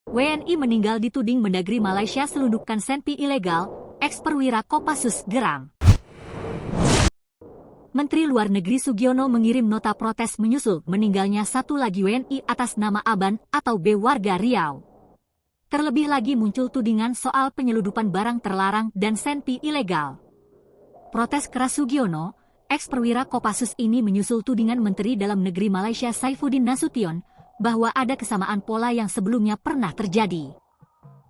WNI meninggal dituding Mendagri Malaysia selundupkan senpi ilegal, ex-perwira Kopassus geram. Menteri Luar Negeri Sugiono mengirim nota protes menyusul meninggalnya satu lagi WNI atas nama Aban atau B warga Riau. Terlebih lagi muncul tudingan soal penyeludupan barang terlarang dan senpi ilegal. Protes keras Sugiono, ex-perwira Kopassus ini menyusul tudingan Menteri Dalam Negeri Malaysia Saifuddin Nasution bahwa ada kesamaan pola yang sebelumnya pernah terjadi.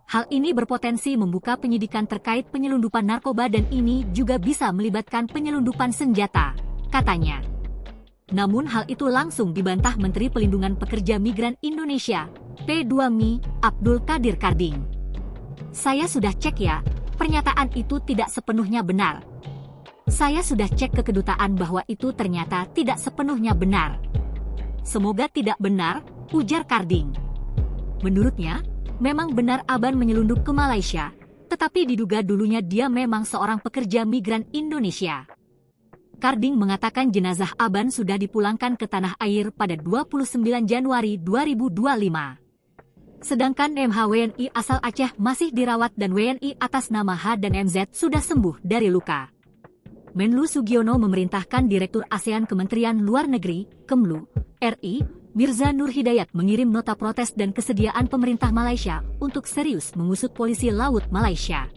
Hal ini berpotensi membuka penyidikan terkait penyelundupan narkoba dan ini juga bisa melibatkan penyelundupan senjata, katanya. Namun hal itu langsung dibantah Menteri Pelindungan Pekerja Migran Indonesia, P2MI, Abdul Qadir Karding. Saya sudah cek ya, pernyataan itu tidak sepenuhnya benar. Saya sudah cek ke kedutaan bahwa itu ternyata tidak sepenuhnya benar. Semoga tidak benar, ujar Karding. Menurutnya, memang benar Aban menyelundup ke Malaysia, tetapi diduga dulunya dia memang seorang pekerja migran Indonesia. Karding mengatakan jenazah Aban sudah dipulangkan ke tanah air pada 29 Januari 2025. Sedangkan MH WNI asal Aceh masih dirawat dan WNI atas nama H dan MZ sudah sembuh dari luka. Menlu Sugiono memerintahkan Direktur ASEAN Kementerian Luar Negeri, Kemlu, RI, Mirza Nur Hidayat mengirim nota protes dan kesediaan pemerintah Malaysia untuk serius mengusut polisi laut Malaysia.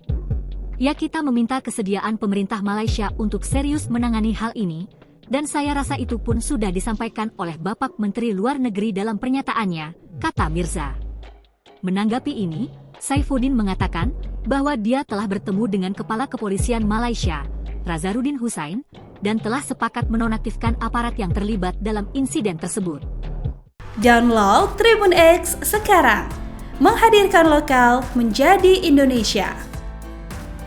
Ya, kita meminta kesediaan pemerintah Malaysia untuk serius menangani hal ini, dan saya rasa itu pun sudah disampaikan oleh Bapak Menteri Luar Negeri dalam pernyataannya, kata Mirza. Menanggapi ini, Saifuddin mengatakan bahwa dia telah bertemu dengan Kepala Kepolisian Malaysia, Razarudin Hussain, dan telah sepakat menonaktifkan aparat yang terlibat dalam insiden tersebut. Download Tribun X sekarang, menghadirkan lokal menjadi Indonesia.